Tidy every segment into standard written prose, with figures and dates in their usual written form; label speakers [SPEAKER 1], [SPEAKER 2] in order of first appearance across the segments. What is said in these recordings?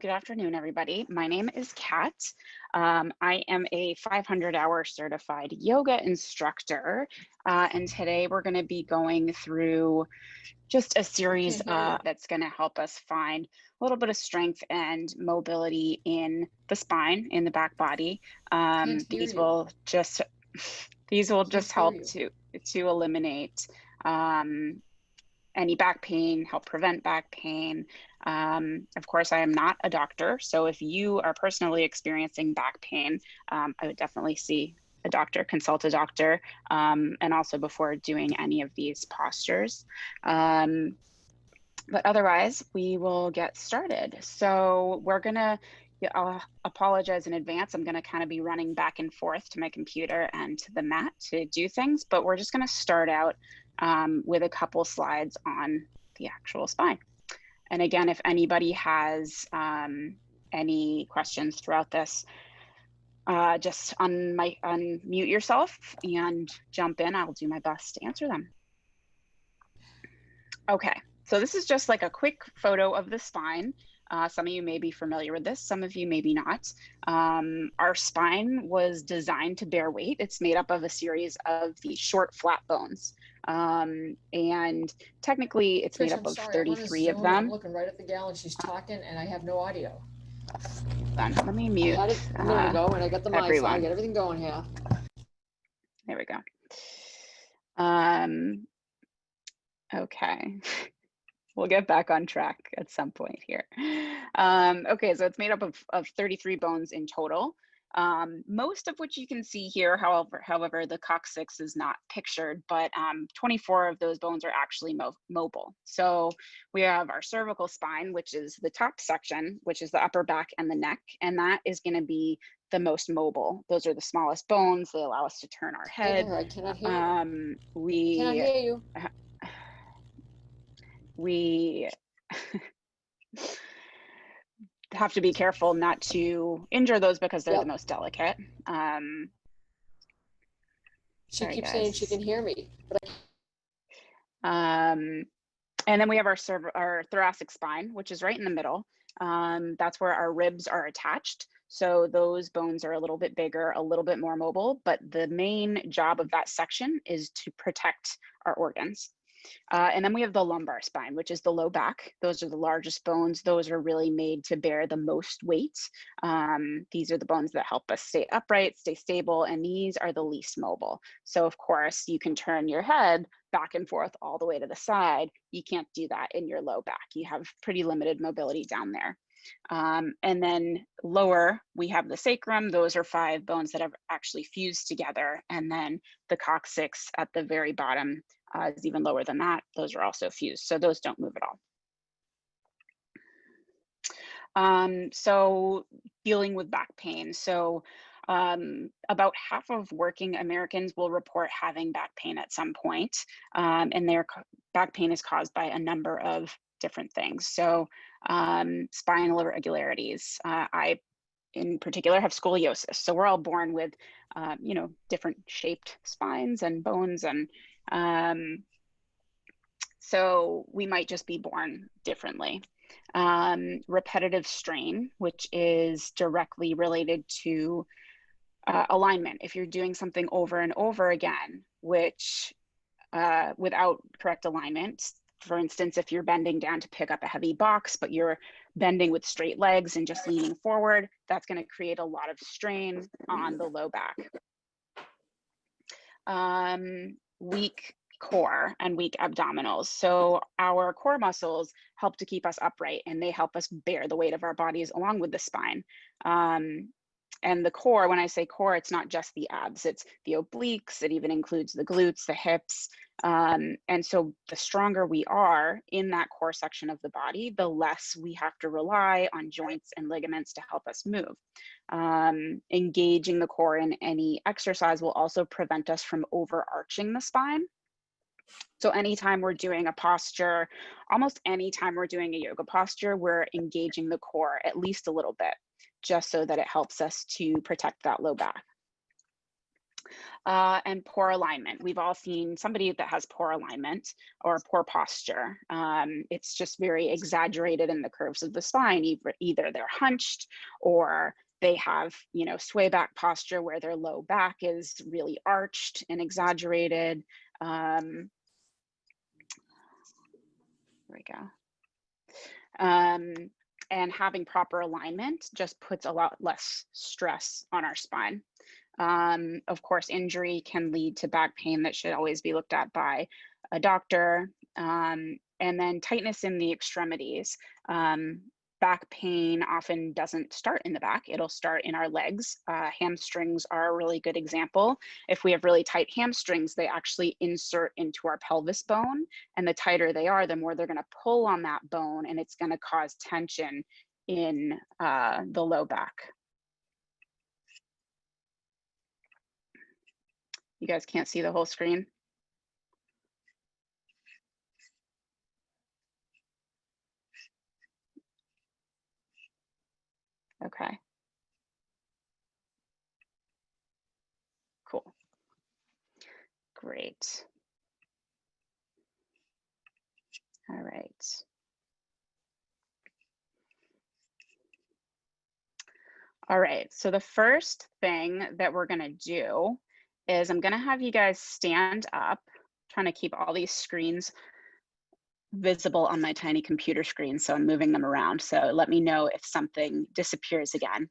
[SPEAKER 1] Good afternoon, everybody. My name is Kat. I am a 500-hour certified yoga instructor, and today we're going to be going through just a
[SPEAKER 2] We
[SPEAKER 1] series
[SPEAKER 2] can't hear you.
[SPEAKER 1] that's going to help us find a little bit of strength and mobility in the spine, in the back body.
[SPEAKER 2] Can't hear
[SPEAKER 1] These
[SPEAKER 2] you.
[SPEAKER 1] will just these will
[SPEAKER 2] Can't
[SPEAKER 1] just
[SPEAKER 2] hear
[SPEAKER 1] help
[SPEAKER 2] you.
[SPEAKER 1] to eliminate any back pain, help prevent back pain. Of course, I am not a doctor, so if you are personally experiencing back pain, I would definitely see a doctor, consult a doctor, and also before doing any of these postures. But otherwise, we will get started. So we're gonna, I'll apologize in advance. I'm gonna kind of be running back and forth to my computer and to the mat to do things, but we're just gonna start out with a couple slides on the actual spine. And again, if anybody has any questions throughout this, just unmute yourself and jump in. I'll do my best to answer them. Okay, so this is just like a quick photo of the spine. Some of you may be familiar with this, some of you maybe not. Our spine was designed to bear weight. It's made up of a series of these short, flat bones. And technically, it's made
[SPEAKER 2] Trish,
[SPEAKER 1] up
[SPEAKER 2] I'm
[SPEAKER 1] of
[SPEAKER 2] sorry. I'm on a
[SPEAKER 1] 33 of
[SPEAKER 2] Zoom and I'm
[SPEAKER 1] them.
[SPEAKER 2] looking right at the gal and she's talking and I have no audio.
[SPEAKER 1] Hold on, let me
[SPEAKER 2] I
[SPEAKER 1] mute
[SPEAKER 2] had it a minute ago and I got the mic, so I
[SPEAKER 1] everyone.
[SPEAKER 2] got everything going here.
[SPEAKER 1] There we go. Okay. We'll get back on track at some point here. Okay, so it's made up of 33 bones in total, most of which you can see here. However, the coccyx is not pictured, but 24 of those bones are actually mobile. So we have our cervical spine, which is the top section, which is the upper back and the neck, and that is going to be the most mobile. Those are the smallest bones. They allow us to turn our head.
[SPEAKER 2] I cannot hear you. Cannot
[SPEAKER 1] We
[SPEAKER 2] hear you.
[SPEAKER 1] we have to be careful not to injure those because they're the
[SPEAKER 2] Yep.
[SPEAKER 1] most delicate.
[SPEAKER 2] She
[SPEAKER 1] Sorry,
[SPEAKER 2] keeps saying she
[SPEAKER 1] guys.
[SPEAKER 2] can hear me, but
[SPEAKER 1] And then we have our thoracic spine, which is right in the middle. That's where our ribs are attached. So those bones are a little bit bigger, a little bit more mobile, but the main job of that section is to protect our organs. And then we have the lumbar spine, which is the low back. Those are the largest bones. Those are really made to bear the most weight. These are the bones that help us stay upright, stay stable, and these are the least mobile. So of course, you can turn your head back and forth all the way to the side. You can't do that in your low back. You have pretty limited mobility down there. And then lower, we have the sacrum. Those are 5 bones that have actually fused together. And then the coccyx at the very bottom is even lower than that. Those are also fused, so those don't move at all. So dealing with back pain. So about half of working Americans will report having back pain at some point, and their back pain is caused by a number of different things. So spinal irregularities. I in particular have scoliosis. So we're all born with, different shaped spines and bones, and so we might just be born differently. Repetitive strain, which is directly related to alignment. If you're doing something over and over again, which without correct alignment, for instance, if you're bending down to pick up a heavy box, but you're bending with straight legs and just leaning forward, that's going to create a lot of strain on the low back. Weak core and weak abdominals. So our core muscles help to keep us upright, and they help us bear the weight of our bodies along with the spine. And the core, when I say core, it's not just the abs, it's the obliques, it even includes the glutes, the hips. And so the stronger we are in that core section of the body, the less we have to rely on joints and ligaments to help us move. Engaging the core in any exercise will also prevent us from overarching the spine. So anytime we're doing a posture, almost anytime we're doing a yoga posture, we're engaging the core at least a little bit, just so that it helps us to protect that low back. And poor alignment. We've all seen somebody that has poor alignment or poor posture. It's just very exaggerated in the curves of the spine. Either they're hunched or they have, you know, sway back posture where their low back is really arched and exaggerated. There we go. And having proper alignment just puts a lot less stress on our spine. Of course, injury can lead to back pain that should always be looked at by a doctor. And then tightness in the extremities. Back pain often doesn't start in the back, it'll start in our legs. Hamstrings are a really good example. If we have really tight hamstrings, they actually insert into our pelvis bone, and the tighter they are, the more they're going to pull on that bone, and it's going to cause tension in the low back. You guys can't see the whole screen? Okay. Cool. Great. All right. All right, so the first thing that we're gonna do is I'm gonna have you guys stand up, trying to keep all these screens visible on my tiny computer screen, so I'm moving them around. So let me know if something disappears again.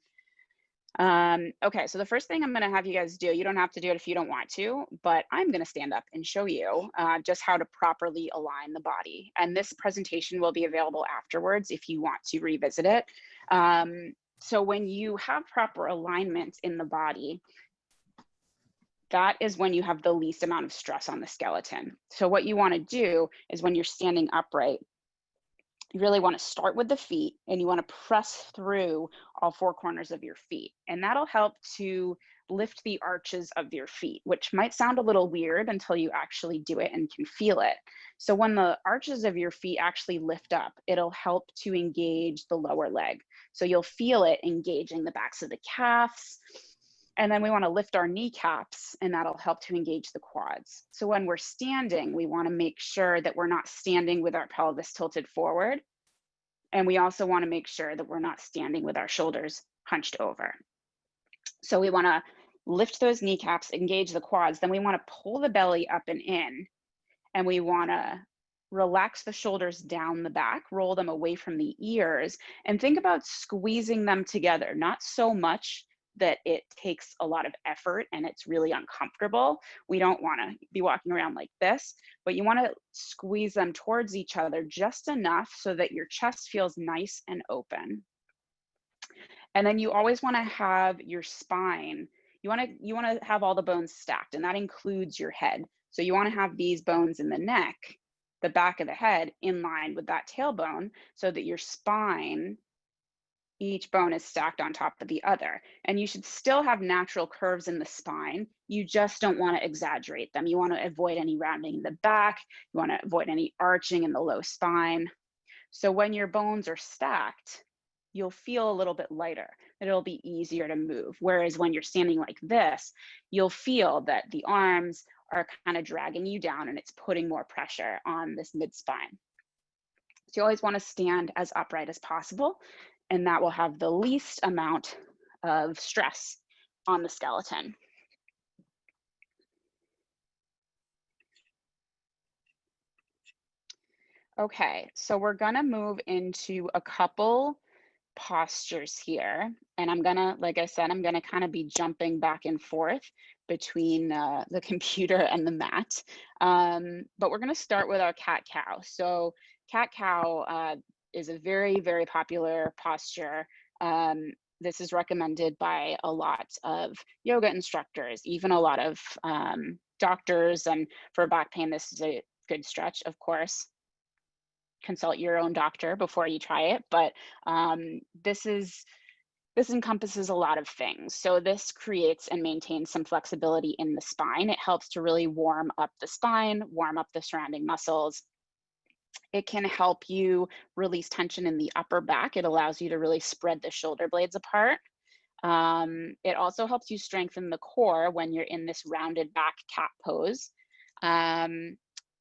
[SPEAKER 1] Okay, so the first thing I'm gonna have you guys do, you don't have to do it if you don't want to, but I'm gonna stand up and show you just how to properly align the body. And this presentation will be available afterwards if you want to revisit it. So when you have proper alignment in the body, that is when you have the least amount of stress on the skeleton. So what you want to do is when you're standing upright, you really want to start with the feet and you want to press through all four corners of your feet. And that'll help to lift the arches of your feet, which might sound a little weird until you actually do it and can feel it. So when the arches of your feet actually lift up, it'll help to engage the lower leg. So you'll feel it engaging the backs of the calves. And then we want to lift our kneecaps, and that'll help to engage the quads. So when we're standing, we want to make sure that we're not standing with our pelvis tilted forward. And we also want to make sure that we're not standing with our shoulders hunched over. So we want to lift those kneecaps, engage the quads. Then we want to pull the belly up and in, and we want to relax the shoulders down the back, roll them away from the ears, and think about squeezing them together, not so much that it takes a lot of effort and it's really uncomfortable. We don't want to be walking around like this, but you want to squeeze them towards each other just enough so that your chest feels nice and open. And then you always want to have your spine, you want to have all the bones stacked, and that includes your head. So you want to have these bones in the neck, the back of the head, in line with that tailbone, so that your spine, each bone is stacked on top of the other. And you should still have natural curves in the spine. You just don't want to exaggerate them. You want to avoid any rounding in the back. You want to avoid any arching in the low spine. So when your bones are stacked, you'll feel a little bit lighter. It'll be easier to move. Whereas when you're standing like this, you'll feel that the arms are kind of dragging you down and it's putting more pressure on this mid-spine. So you always want to stand as upright as possible, and that will have the least amount of stress on the skeleton. Okay, so we're gonna move into a couple postures here, and I'm gonna, like I said, I'm gonna kind of be jumping back and forth between the computer and the mat. But we're gonna start with our cat-cow. So cat-cow is a very, very popular posture. This is recommended by a lot of yoga instructors, even a lot of doctors, and for back pain, this is a good stretch, of course. Consult your own doctor before you try it, but this encompasses a lot of things. So this creates and maintains some flexibility in the spine. It helps to really warm up the spine, warm up the surrounding muscles. It can help you release tension in the upper back. It allows you to really spread the shoulder blades apart. It also helps you strengthen the core when you're in this rounded back cat pose.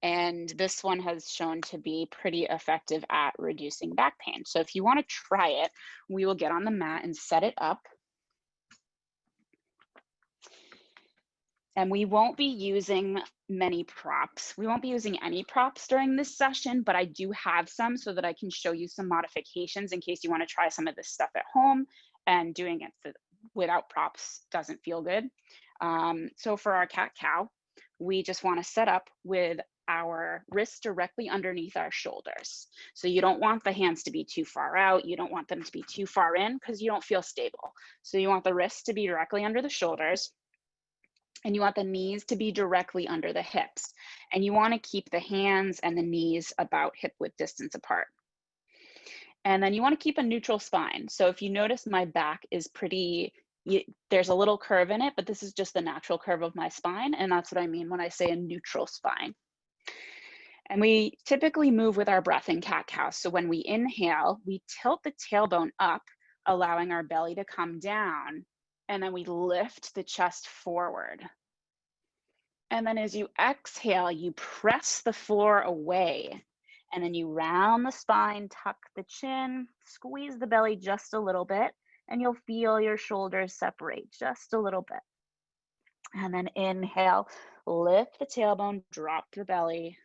[SPEAKER 1] And this one has shown to be pretty effective at reducing back pain. So if you want to try it, we will get on the mat and set it up. And we won't be using many props. We won't be using any props during this session, but I do have some so that I can show you some modifications in case you want to try some of this stuff at home, and doing it without props doesn't feel good. So for our cat-cow, we just want to set up with our wrists directly underneath our shoulders. So you don't want the hands to be too far out. You don't want them to be too far in because you don't feel stable. So you want the wrists to be directly under the shoulders, and you want the knees to be directly under the hips. And you want to keep the hands and the knees about hip width distance apart. And then you want to keep a neutral spine. So if you notice, my back is pretty, there's a little curve in it, but this is just the natural curve of my spine. And that's what I mean when I say a neutral spine. And we typically move with our breath in cat-cow. So when we inhale, we tilt the tailbone up, allowing our belly to come down. And then we lift the chest forward. And then as you exhale, you press the floor away. And then you round the spine, tuck the chin, squeeze the belly just a little bit, and you'll feel your shoulders separate just a little bit. And then inhale, lift the tailbone, drop the belly,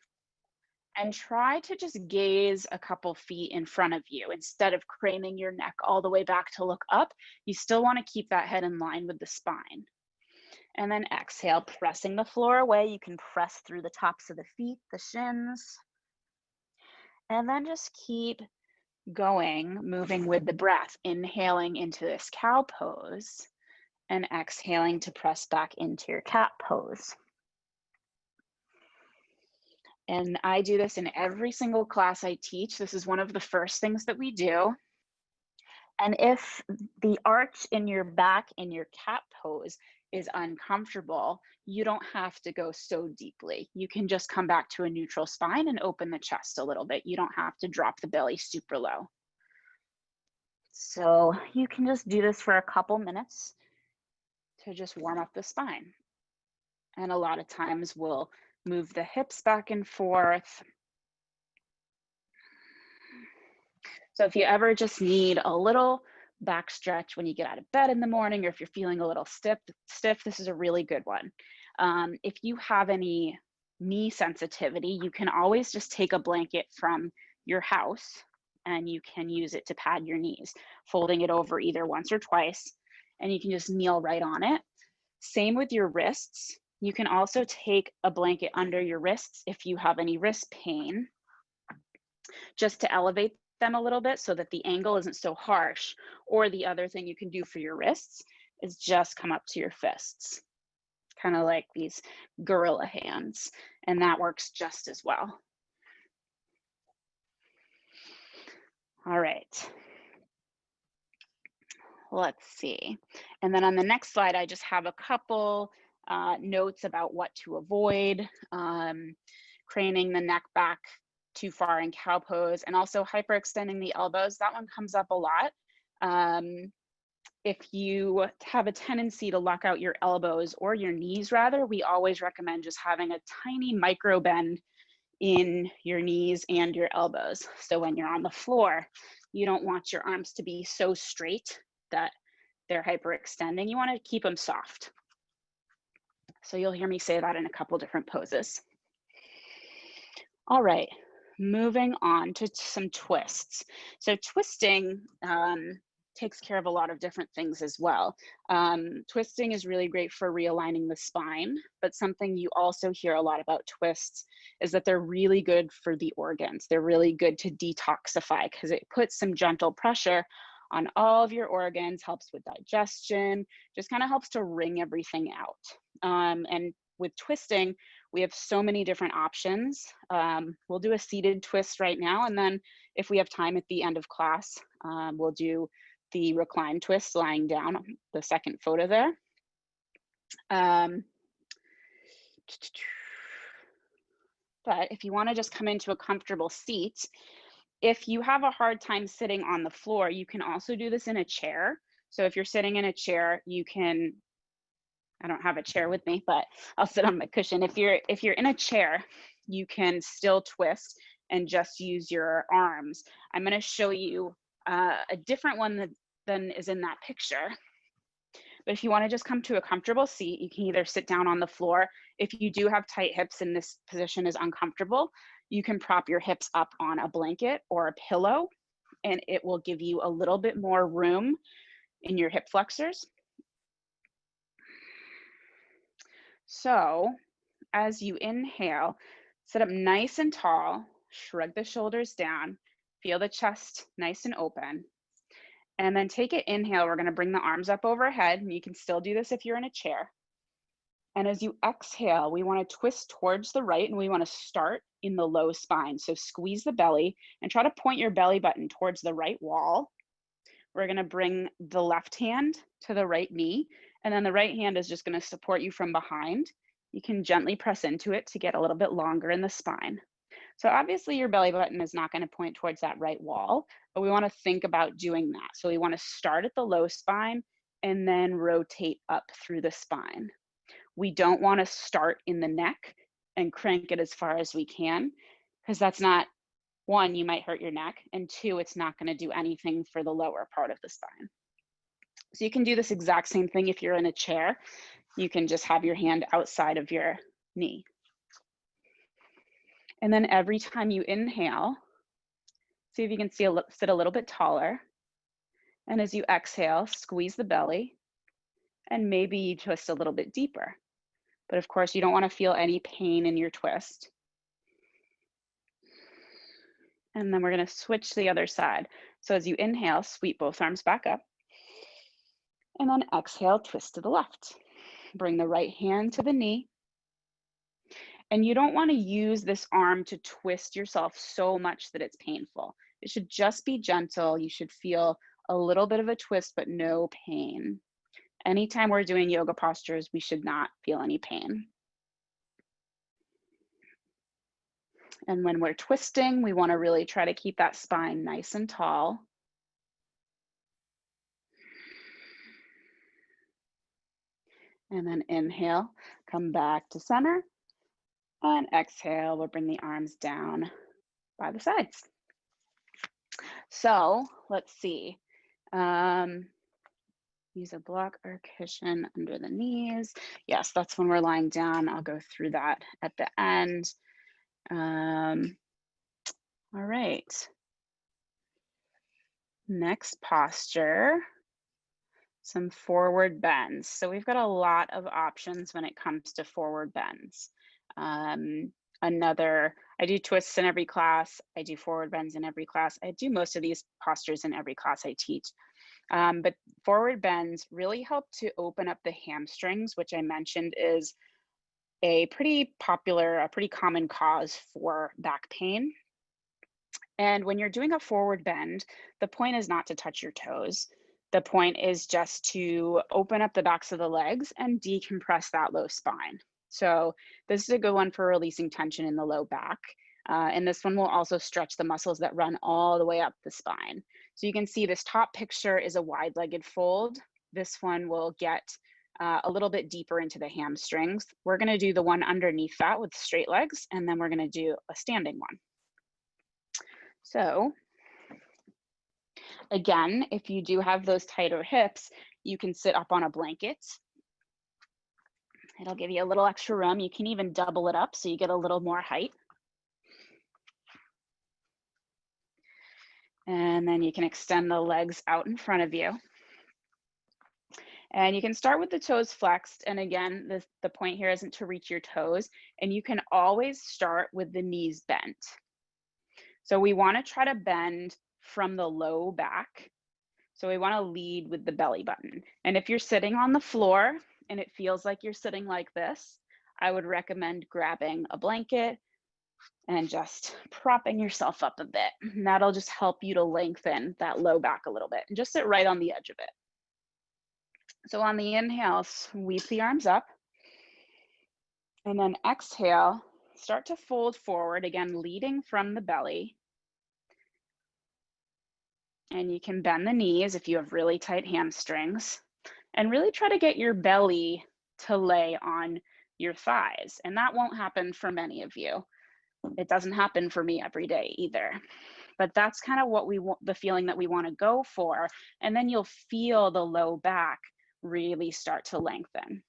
[SPEAKER 1] and try to just gaze a couple feet in front of you. Instead of craning your neck all the way back to look up, you still want to keep that head in line with the spine. And then exhale, pressing the floor away. You can press through the tops of the feet, the shins. And then just keep going, moving with the breath, inhaling into this cow pose and exhaling to press back into your cat pose. And I do this in every single class I teach. This is one of the first things that we do. And if the arch in your back in your cat pose is uncomfortable, you don't have to go so deeply. You can just come back to a neutral spine and open the chest a little bit. You don't have to drop the belly super low. So you can just do this for a couple minutes to just warm up the spine. And a lot of times we'll move the hips back and forth. So if you ever just need a little back stretch when you get out of bed in the morning, or if you're feeling a little stiff, this is a really good one. If you have any knee sensitivity, you can always just take a blanket from your house and you can use it to pad your knees, folding it over either once or twice, and you can just kneel right on it. Same with your wrists. You can also take a blanket under your wrists if you have any wrist pain, just to elevate them a little bit so that the angle isn't so harsh. Or the other thing you can do for your wrists is just come up to your fists, kind of like these gorilla hands, and that works just as well. All right, let's see. And then on the next slide, I just have a couple notes about what to avoid, craning the neck back too far in cow pose, and also hyperextending the elbows. That one comes up a lot. If you have a tendency to lock out your elbows, or your knees rather, we always recommend just having a tiny micro bend in your knees and your elbows. So when you're on the floor, you don't want your arms to be so straight that they're hyperextending. You want to keep them soft. So you'll hear me say that in a couple different poses. All right, moving on to some twists. So twisting takes care of a lot of different things as well. Twisting is really great for realigning the spine, but something you also hear a lot about twists is that they're really good for the organs. They're really good to detoxify because it puts some gentle pressure on all of your organs, helps with digestion, just kind of helps to wring everything out. And with twisting, we have so many different options. We'll do a seated twist right now, and then if we have time at the end of class, we'll do the recline twist lying down, the second photo there. But if you want to just come into a comfortable seat, if you have a hard time sitting on the floor, you can also do this in a chair. So if you're sitting in a chair, you can, I don't have a chair with me, but I'll sit on my cushion. If you're in a chair, you can still twist and just use your arms. I'm going to show you a different one than is in that picture. But if you want to just come to a comfortable seat, you can either sit down on the floor. If you do have tight hips and this position is uncomfortable, you can prop your hips up on a blanket or a pillow, and it will give you a little bit more room in your hip flexors. So as you inhale, sit up nice and tall, shrug the shoulders down, feel the chest nice and open. And then take an inhale, we're gonna bring the arms up overhead, and you can still do this if you're in a chair. And as you exhale, we wanna twist towards the right, and we wanna start in the low spine. So squeeze the belly and try to point your belly button towards the right wall. We're gonna bring the left hand to the right knee, and then the right hand is just gonna support you from behind. You can gently press into it to get a little bit longer in the spine. So obviously your belly button is not going to point towards that right wall, but we want to think about doing that. So we want to start at the low spine and then rotate up through the spine. We don't want to start in the neck and crank it as far as we can, because that's not, one, you might hurt your neck, and two, it's not going to do anything for the lower part of the spine. So you can do this exact same thing if you're in a chair. You can just have your hand outside of your knee. And then every time you inhale, see if you can sit a little bit taller. And as you exhale, squeeze the belly, and maybe you twist a little bit deeper. But of course, you don't want to feel any pain in your twist. And then we're going to switch to the other side. So as you inhale, sweep both arms back up. And then exhale, twist to the left. Bring the right hand to the knee. And you don't want to use this arm to twist yourself so much that it's painful. It should just be gentle. You should feel a little bit of a twist, but no pain. Anytime we're doing yoga postures, we should not feel any pain. And when we're twisting, we want to really try to keep that spine nice and tall. And then inhale, come back to center. And exhale, we'll bring the arms down by the sides. So let's see. Use a block or cushion under the knees. Yes, that's when we're lying down. I'll go through that at the end. All right. Next posture, some forward bends. So we've got a lot of options when it comes to forward bends. I do twists in every class. I do forward bends in every class. I do most of these postures in every class I teach. But forward bends really help to open up the hamstrings, which I mentioned is a pretty common cause for back pain. And when you're doing a forward bend, the point is not to touch your toes. The point is just to open up the backs of the legs and decompress that low spine. So this is a good one for releasing tension in the low back. And this one will also stretch the muscles that run all the way up the spine. So you can see this top picture is a wide-legged fold. This one will get a little bit deeper into the hamstrings. We're gonna do the one underneath that with straight legs, and then we're gonna do a standing one. So again, if you do have those tighter hips, you can sit up on a blanket. It'll give you a little extra room. You can even double it up so you get a little more height. And then you can extend the legs out in front of you. And you can start with the toes flexed. And again, the point here isn't to reach your toes. And you can always start with the knees bent. So we want to try to bend from the low back. So we want to lead with the belly button. And if you're sitting on the floor and it feels like you're sitting like this, I would recommend grabbing a blanket and just propping yourself up a bit. And that'll just help you to lengthen that low back a little bit and just sit right on the edge of it. So on the inhale, sweep the arms up. And then exhale, start to fold forward, again, leading from the belly. And you can bend the knees if you have really tight hamstrings, and really try to get your belly to lay on your thighs. And that won't happen for many of you. It doesn't happen for me every day either. But that's kind of what we want, the feeling that we want to go for. And then you'll feel the low back really start to lengthen.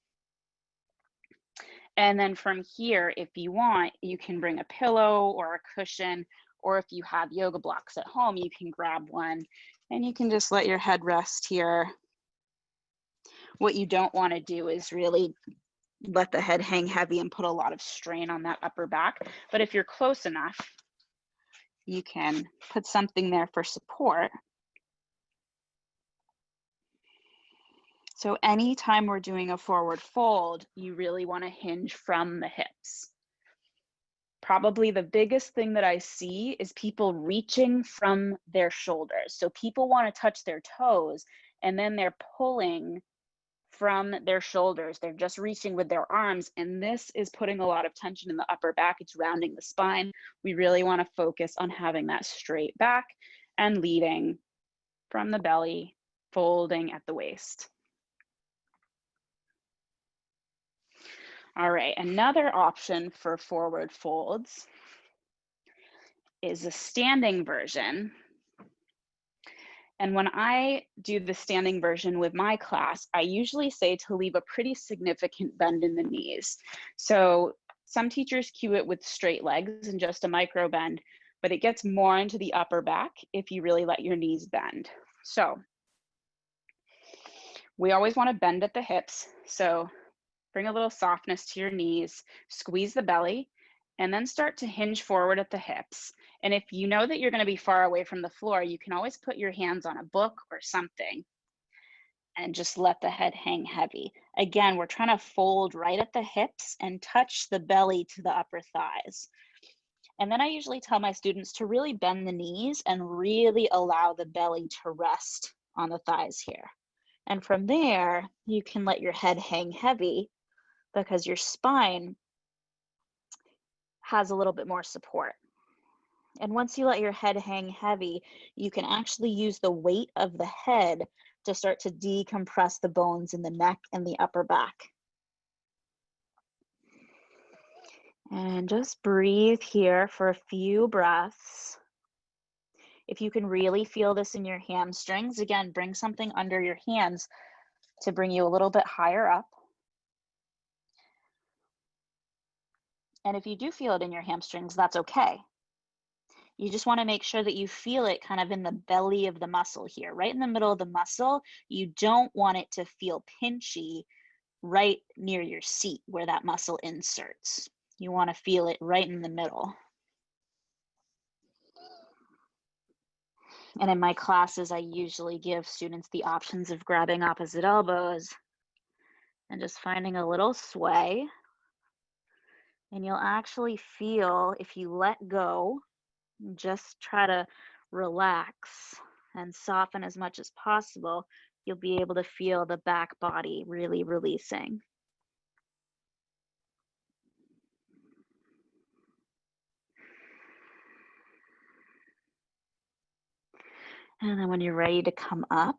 [SPEAKER 1] And then from here, if you want, you can bring a pillow or a cushion, or if you have yoga blocks at home, you can grab one and you can just let your head rest here. What you don't want to do is really let the head hang heavy and put a lot of strain on that upper back. But if you're close enough, you can put something there for support. So anytime we're doing a forward fold, you really want to hinge from the hips. Probably the biggest thing that I see is people reaching from their shoulders. So people want to touch their toes and then they're pulling from their shoulders. They're just reaching with their arms, and this is putting a lot of tension in the upper back. It's rounding the spine. We really want to focus on having that straight back and leading from the belly, folding at the waist. All right, another option for forward folds is a standing version. And when I do the standing version with my class, I usually say to leave a pretty significant bend in the knees. So some teachers cue it with straight legs and just a micro bend, but it gets more into the upper back if you really let your knees bend. So we always want to bend at the hips. So bring a little softness to your knees, squeeze the belly, and then start to hinge forward at the hips. And if you know that you're going to be far away from the floor, you can always put your hands on a book or something and just let the head hang heavy. Again, we're trying to fold right at the hips and touch the belly to the upper thighs. And then I usually tell my students to really bend the knees and really allow the belly to rest on the thighs here. And from there, you can let your head hang heavy because your spine has a little bit more support. And once you let your head hang heavy, you can actually use the weight of the head to start to decompress the bones in the neck and the upper back. And just breathe here for a few breaths. If you can really feel this in your hamstrings, again, bring something under your hands to bring you a little bit higher up. And if you do feel it in your hamstrings, that's okay. You just want to make sure that you feel it kind of in the belly of the muscle here, right in the middle of the muscle. You don't want it to feel pinchy right near your seat where that muscle inserts. You want to feel it right in the middle. And in my classes, I usually give students the options of grabbing opposite elbows and just finding a little sway. And you'll actually feel, if you let go, just try to relax and soften as much as possible, you'll be able to feel the back body really releasing. And then when you're ready to come up,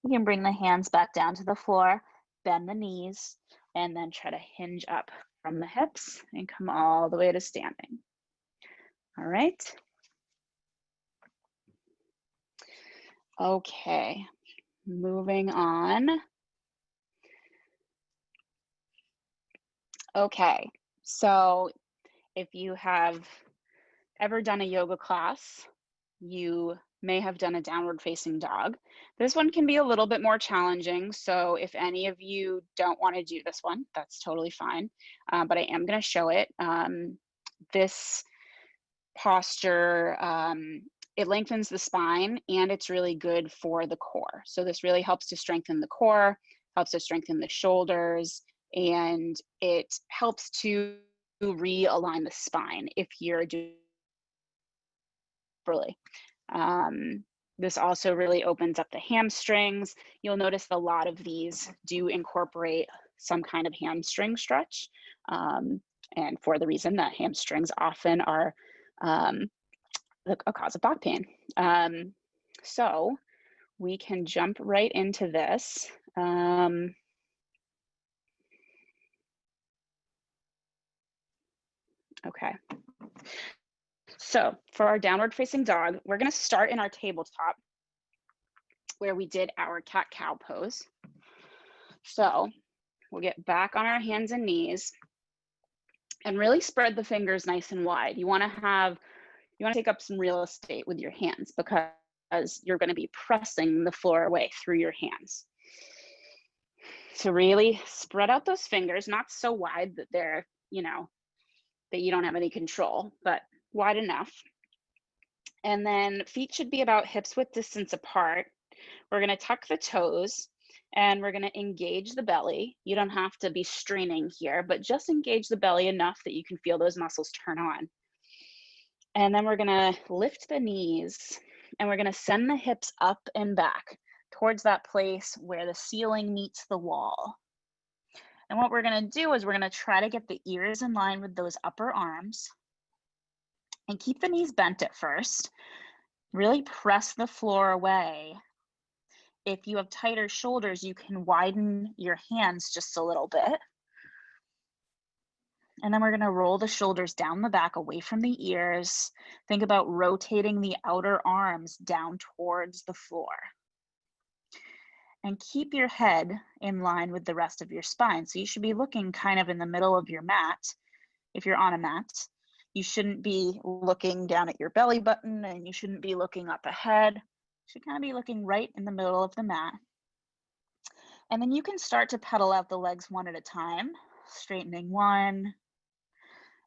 [SPEAKER 1] you can bring the hands back down to the floor, bend the knees, and then try to hinge up from the hips and come all the way to standing. All right. Okay, moving on. Okay, so if you have ever done a yoga class, you may have done a downward facing dog. This one can be a little bit more challenging. So if any of you don't want to do this one, that's totally fine. But I am going to show it. This posture, it lengthens the spine and it's really good for the core. So this really helps to strengthen the core, helps to strengthen the shoulders, and it helps to realign the spine if you're doing properly. This also really opens up the hamstrings. You'll notice a lot of these do incorporate some kind of hamstring stretch. And for the reason that hamstrings often are a cause of back pain. So we can jump right into this. Okay. So for our downward facing dog, we're going to start in our tabletop where we did our cat-cow pose. So we'll get back on our hands and knees and really spread the fingers nice and wide. You want to take up some real estate with your hands because you're going to be pressing the floor away through your hands. So really spread out those fingers, not so wide that they're, that you don't have any control, but wide enough. And then feet should be about hips width distance apart. We're going to tuck the toes and we're going to engage the belly. You don't have to be straining here, but just engage the belly enough that you can feel those muscles turn on. And then we're going to lift the knees and we're going to send the hips up and back towards that place where the ceiling meets the wall. And what we're going to do is we're going to try to get the ears in line with those upper arms and keep the knees bent at first. Really press the floor away. If you have tighter shoulders, you can widen your hands just a little bit. And then we're going to roll the shoulders down the back away from the ears. Think about rotating the outer arms down towards the floor. And keep your head in line with the rest of your spine. So you should be looking kind of in the middle of your mat. If you're on a mat, you shouldn't be looking down at your belly button and you shouldn't be looking up ahead. You should kind of be looking right in the middle of the mat. And then you can start to pedal out the legs one at a time, straightening one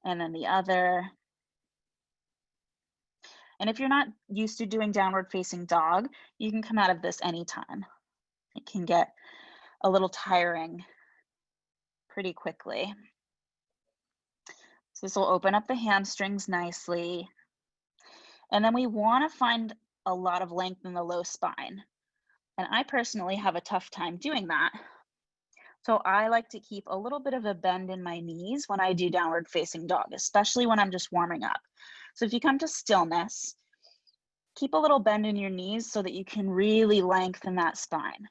[SPEAKER 1] and then the other. And if you're not used to doing downward facing dog, you can come out of this anytime. It can get a little tiring pretty quickly. So this will open up the hamstrings nicely. And then we want to find a lot of length in the low spine. And I personally have a tough time doing that. So I like to keep a little bit of a bend in my knees when I do downward facing dog, especially when I'm just warming up. So if you come to stillness, keep a little bend in your knees so that you can really lengthen that spine.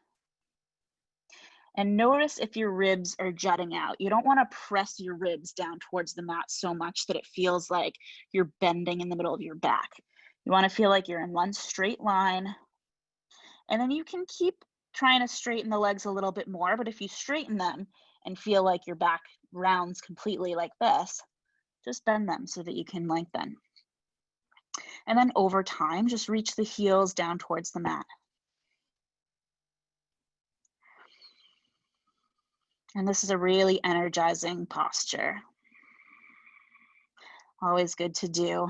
[SPEAKER 1] And notice if your ribs are jutting out. You don't want to press your ribs down towards the mat so much that it feels like you're bending in the middle of your back. You want to feel like you're in one straight line. And then you can keep trying to straighten the legs a little bit more, but if you straighten them and feel like your back rounds completely like this, just bend them so that you can lengthen. And then over time, just reach the heels down towards the mat. And this is a really energizing posture. Always good to do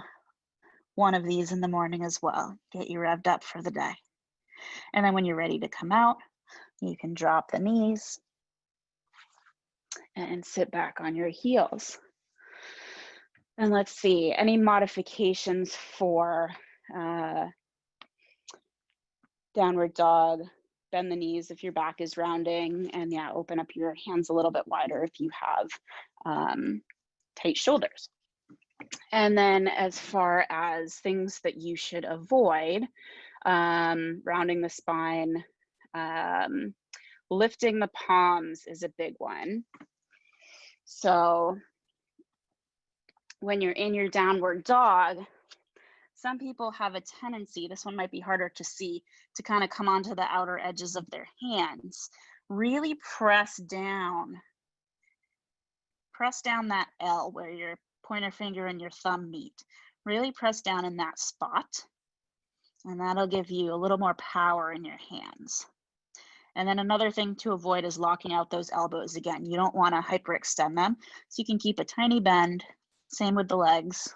[SPEAKER 1] one of these in the morning as well. Get you revved up for the day. And then when you're ready to come out, you can drop the knees and sit back on your heels. And let's see, any modifications for downward dog? Bend the knees if your back is rounding, and yeah, open up your hands a little bit wider if you have tight shoulders. And then as far as things that you should avoid, rounding the spine, lifting the palms is a big one. So when you're in your downward dog, some people have a tendency, this one might be harder to see, to kind of come onto the outer edges of their hands. Really press down that L where your pointer finger and your thumb meet. Really press down in that spot, and that'll give you a little more power in your hands. And then another thing to avoid is locking out those elbows. Again, you don't want to hyperextend them, so you can keep a tiny bend. Same with the legs.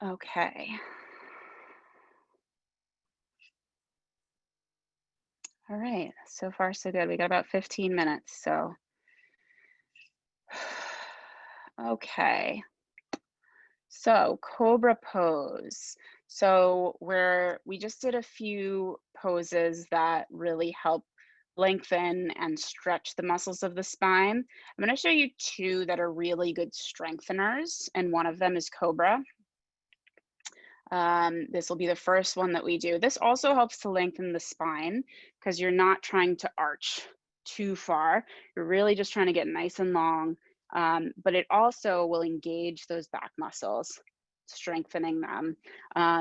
[SPEAKER 1] Okay. All right, so far so good. We got about 15 minutes, so. Okay. So cobra pose. So we just did a few poses that really help lengthen and stretch the muscles of the spine. I'm going to show you two that are really good strengtheners, and one of them is Cobra. This will be the first one that we do. This also helps to lengthen the spine because you're not trying to arch too far. You're really just trying to get nice and long, but it also will engage those back muscles, strengthening them.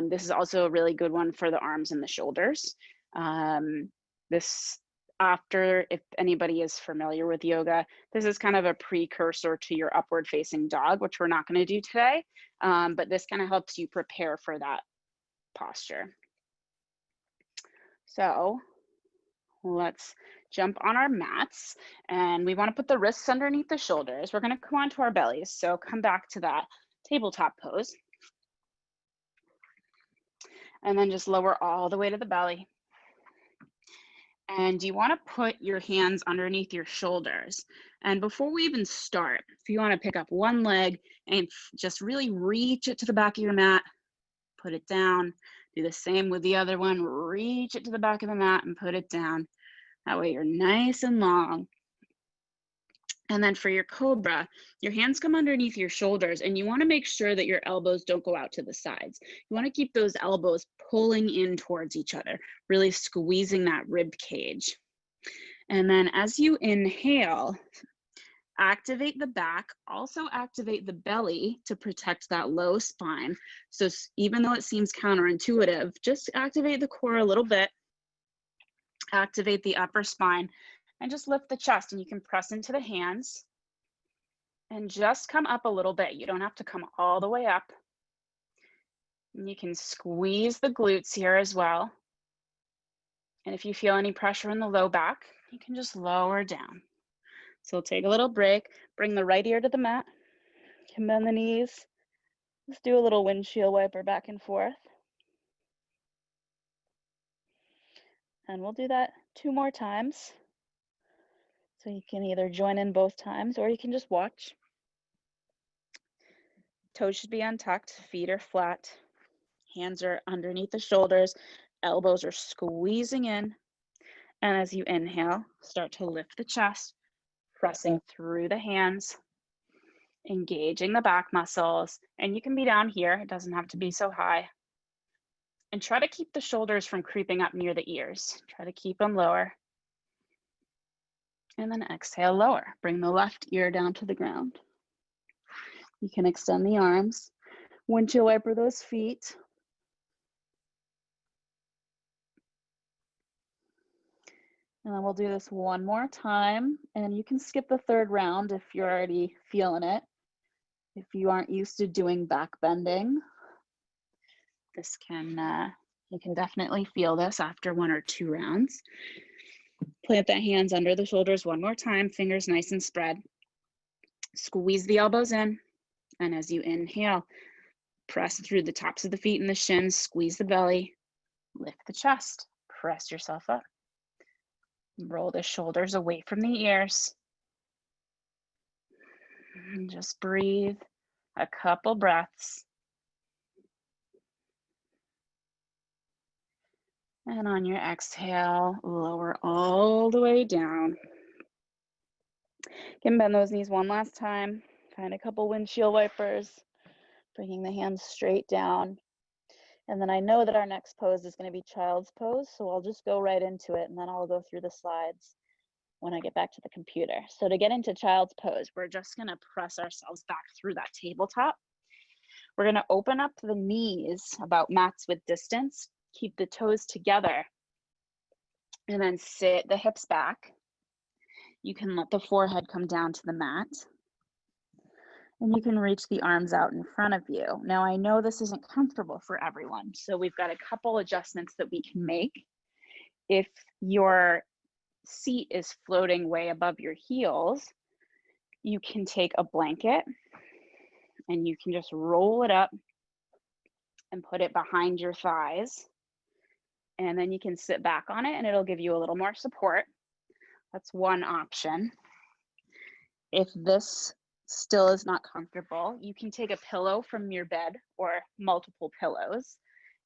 [SPEAKER 1] This is also a really good one for the arms and the shoulders. This, after, if anybody is familiar with yoga, this is kind of a precursor to your upward facing dog, which we're not going to do today. But this kind of helps you prepare for that posture. So let's jump on our mats, and we want to put the wrists underneath the shoulders. We're going to come onto our bellies. So come back to that tabletop pose. And then just lower all the way to the belly. And you want to put your hands underneath your shoulders. And before we even start, if you want to pick up one leg and just really reach it to the back of your mat, put it down. Do the same with the other one. Reach it to the back of the mat and put it down. That way you're nice and long. And then for your Cobra, your hands come underneath your shoulders, and you want to make sure that your elbows don't go out to the sides. You want to keep those elbows pulling in towards each other, really squeezing that rib cage. And then as you inhale, activate the back, also activate the belly to protect that low spine. So even though it seems counterintuitive, just activate the core a little bit, activate the upper spine, and just lift the chest. And you can press into the hands and just come up a little bit. You don't have to come all the way up. And you can squeeze the glutes here as well. And if you feel any pressure in the low back, you can just lower down. So we'll take a little break, bring the right ear to the mat, can bend the knees. Let's do a little windshield wiper back and forth. And we'll do that 2 more times. So you can either join in both times or you can just watch. Toes should be untucked, feet are flat, hands are underneath the shoulders, elbows are squeezing in. And as you inhale, start to lift the chest, pressing through the hands, engaging the back muscles. And you can be down here, it doesn't have to be so high. And try to keep the shoulders from creeping up near the ears. Try to keep them lower. And then exhale, lower. Bring the left ear down to the ground. You can extend the arms. Windshield wiper those feet. And then we'll do this one more time. And you can skip the third round if you're already feeling it. If you aren't used to doing back bending, this can, you can definitely feel this after 1 or 2 rounds. Plant the hands under the shoulders one more time, fingers nice and spread. Squeeze the elbows in, and as you inhale, press through the tops of the feet and the shins, squeeze the belly, lift the chest, press yourself up. Roll the shoulders away from the ears. And just breathe a couple breaths. And on your exhale, lower all the way down. You can bend those knees one last time. Find a couple windshield wipers, bringing the hands straight down. And then I know that our next pose is going to be child's pose, so I'll just go right into it, and then I'll go through the slides when I get back to the computer. So to get into child's pose, we're just going to press ourselves back through that tabletop. We're going to open up the knees about mats width distance, keep the toes together, and then sit the hips back. You can let the forehead come down to the mat, and you can reach the arms out in front of you. Now, I know this isn't comfortable for everyone, so we've got a couple adjustments that we can make. If your seat is floating way above your heels, you can take a blanket and you can just roll it up and put it behind your thighs. And then you can sit back on it and it'll give you a little more support. That's one option. If this still is not comfortable, you can take a pillow from your bed or multiple pillows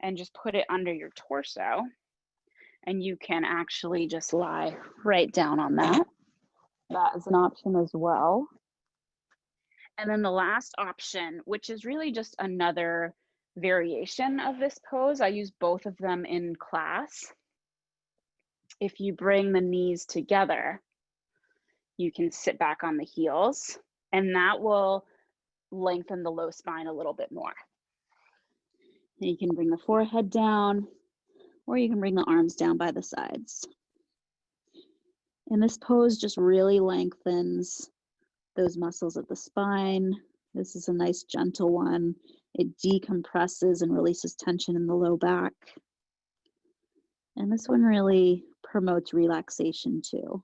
[SPEAKER 1] and just put it under your torso. And you can actually just lie right down on that. That is an option as well. And then the last option, which is really just another variation of this pose, I use both of them in class. If you bring the knees together, you can sit back on the heels, and that will lengthen the low spine a little bit more. And you can bring the forehead down, or you can bring the arms down by the sides. And this pose just really lengthens those muscles of the spine. This is a nice gentle one. It decompresses and releases tension in the low back. And this one really promotes relaxation too.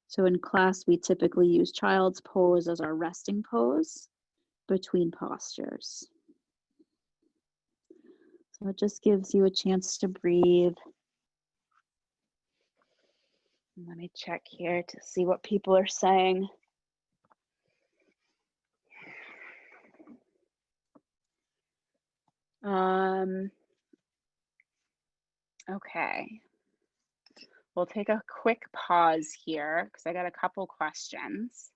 [SPEAKER 1] So in class, we typically use child's pose as our resting pose between postures. So it just gives you a chance to breathe. Let me check here to see what people are saying. Okay. We'll take a quick pause here because I got a couple questions.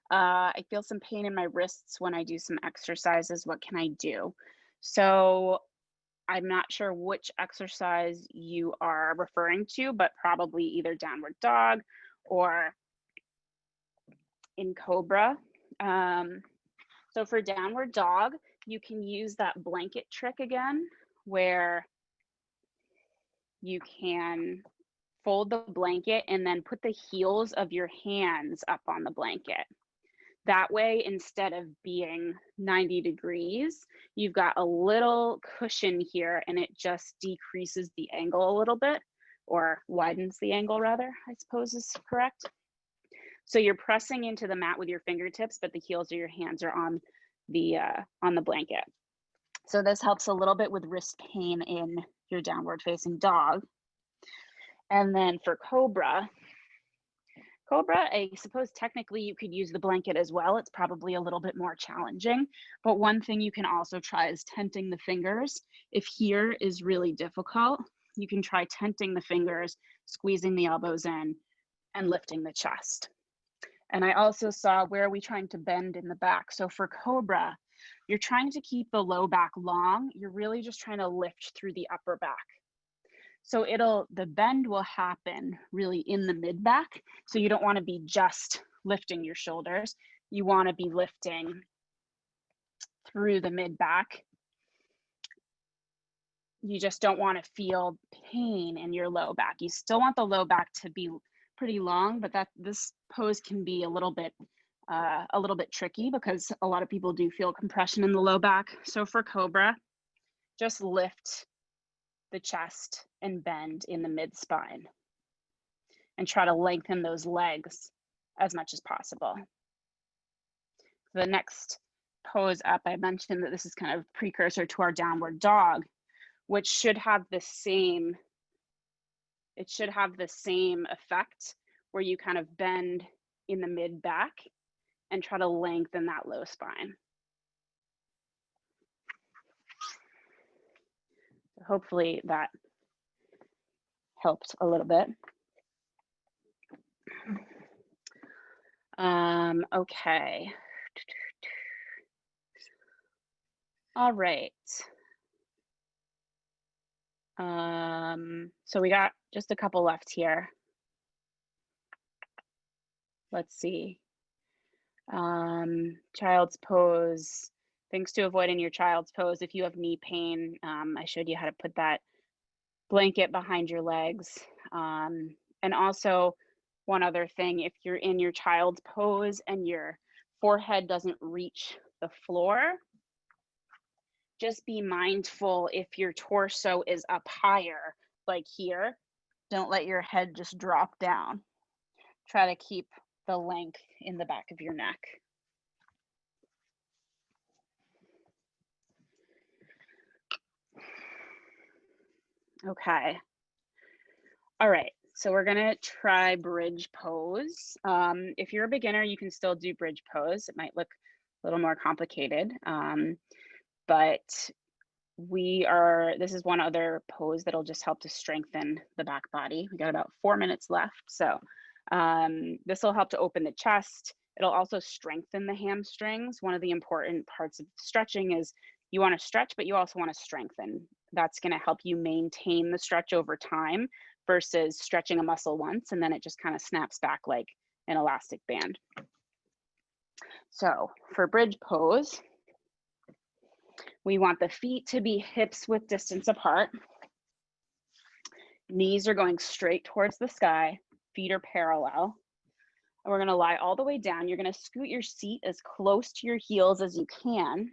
[SPEAKER 1] I feel some pain in my wrists when I do some exercises. What can I do? So I'm not sure which exercise you are referring to, but probably either downward dog or in cobra. So for downward dog, you can use that blanket trick again, where you can fold the blanket and then put the heels of your hands up on the blanket. That way, instead of being 90 degrees, you've got a little cushion here and it just decreases the angle a little bit, or widens the angle rather, I suppose is correct. So you're pressing into the mat with your fingertips, but the heels of your hands are on the blanket. So this helps a little bit with wrist pain in your downward facing dog. And then for cobra, I suppose technically you could use the blanket as well. It's probably a little bit more challenging, but one thing you can also try is tenting the fingers. If here is really difficult, you can try tenting the fingers, squeezing the elbows in, and lifting the chest. And I also saw, where are we trying to bend in the back? So for cobra, you're trying to keep the low back long. You're really just trying to lift through the upper back. So the bend will happen really in the mid back. So you don't want to be just lifting your shoulders. You want to be lifting through the mid back. You just don't want to feel pain in your low back. You still want the low back to be pretty long, but this pose can be a little bit tricky because a lot of people do feel compression in the low back. So for cobra, just lift the chest and bend in the mid spine and try to lengthen those legs as much as possible. The next pose up, I mentioned that this is kind of precursor to our downward dog, which should have the same effect, where you kind of bend in the mid back and try to lengthen that low spine. So hopefully that helped a little bit. Okay. All right. So we got just a couple left here. Let's see. Child's pose, things to avoid in your child's pose. If you have knee pain, I showed you how to put that blanket behind your legs. And also, one other thing, if you're in your child's pose and your forehead doesn't reach the floor, just be mindful if your torso is up higher, like here, don't let your head just drop down. Try to keep the length in the back of your neck. Okay. All right, so we're gonna try bridge pose. If you're a beginner, you can still do bridge pose. It might look a little more complicated, but this is one other pose that'll just help to strengthen the back body. We got about 4 minutes left. So this will help to open the chest. It'll also strengthen the hamstrings. One of the important parts of stretching is you want to stretch, but you also want to strengthen. That's going to help you maintain the stretch over time versus stretching a muscle once and then it just kind of snaps back like an elastic band. So for bridge pose, we want the feet to be hips width distance apart. Knees are going straight towards the sky. Feet are parallel. And we're going to lie all the way down. You're going to scoot your seat as close to your heels as you can.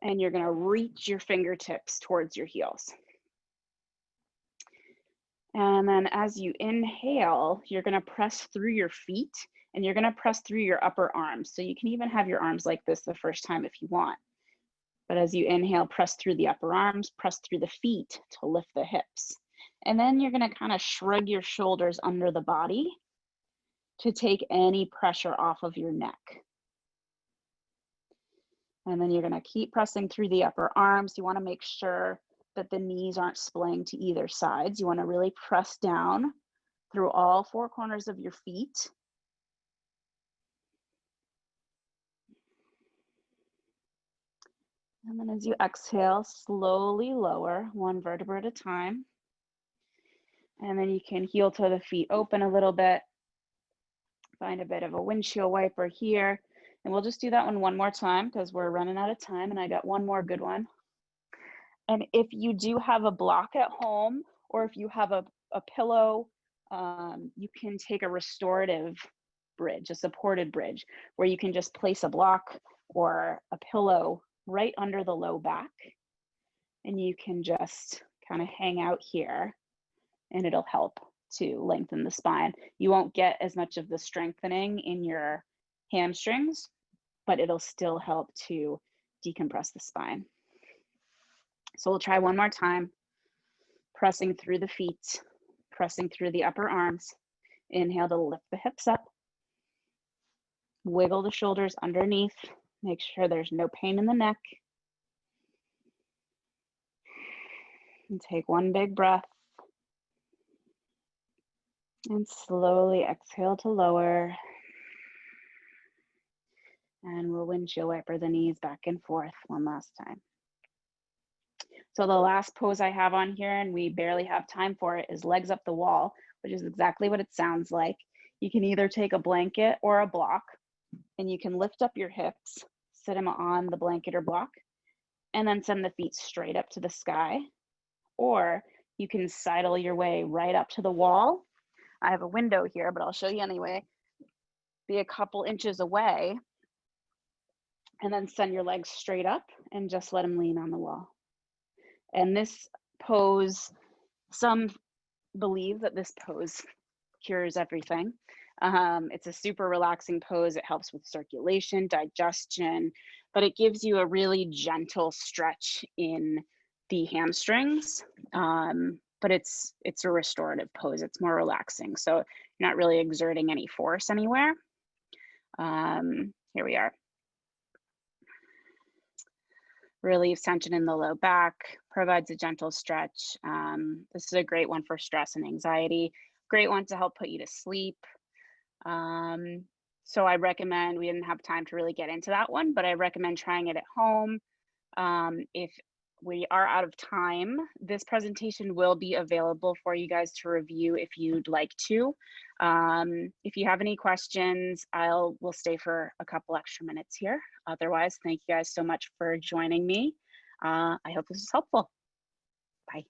[SPEAKER 1] And you're going to reach your fingertips towards your heels. And then as you inhale, you're going to press through your feet and you're going to press through your upper arms. So you can even have your arms like this the first time if you want. But as you inhale, press through the upper arms, press through the feet to lift the hips. And then you're going to kind of shrug your shoulders under the body to take any pressure off of your neck. And then you're going to keep pressing through the upper arms. You want to make sure that the knees aren't splaying to either sides. You want to really press down through all four corners of your feet. And then as you exhale, slowly lower one vertebra at a time. And then you can heel toe the feet open a little bit. Find a bit of a windshield wiper here. And we'll just do that one more time because we're running out of time and I got one more good one. And if you do have a block at home or if you have a pillow, you can take a restorative bridge, a supported bridge, where you can just place a block or a pillow right under the low back. And you can just kind of hang out here and it'll help to lengthen the spine. You won't get as much of the strengthening in your hamstrings, but it'll still help to decompress the spine. So we'll try one more time, pressing through the feet, pressing through the upper arms. Inhale to lift the hips up. Wiggle the shoulders underneath. Make sure there's no pain in the neck. And take one big breath. And slowly exhale to lower. And we'll windshield wiper the knees back and forth one last time. So the last pose I have on here, and we barely have time for it, is legs up the wall, which is exactly what it sounds like. You can either take a blanket or a block, and you can lift up your hips, sit them on the blanket or block, and then send the feet straight up to the sky. Or you can sidle your way right up to the wall. I have a window here, but I'll show you anyway. Be a couple inches away, and then send your legs straight up and just let them lean on the wall. And this pose, some believe that this pose cures everything. It's a super relaxing pose. It helps with circulation, digestion, but it gives you a really gentle stretch in the hamstrings. But it's a restorative pose. It's more relaxing. So you're not really exerting any force anywhere. Here we are. Relieves tension in the low back, provides a gentle stretch. This is a great one for stress and anxiety. Great one to help put you to sleep. So I recommend, we didn't have time to really get into that one, but I recommend trying it at home. If we are out of time, this presentation will be available for you guys to review if you'd like to. If you have any questions, we'll stay for a couple extra minutes here. Otherwise, thank you guys so much for joining me. I hope this is helpful. Bye.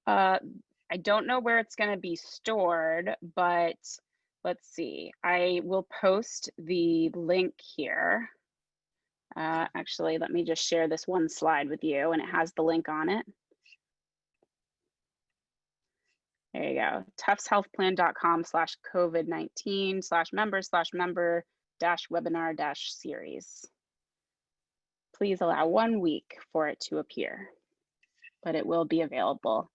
[SPEAKER 1] I don't know where it's going to be stored, but let's see. I will post the link here. Actually, let me just share this one slide with you, and it has the link on it. There you go. tuftshealthplan.com/COVID-19/member/member webinar-series. Please allow 1 week for it to appear, but it will be available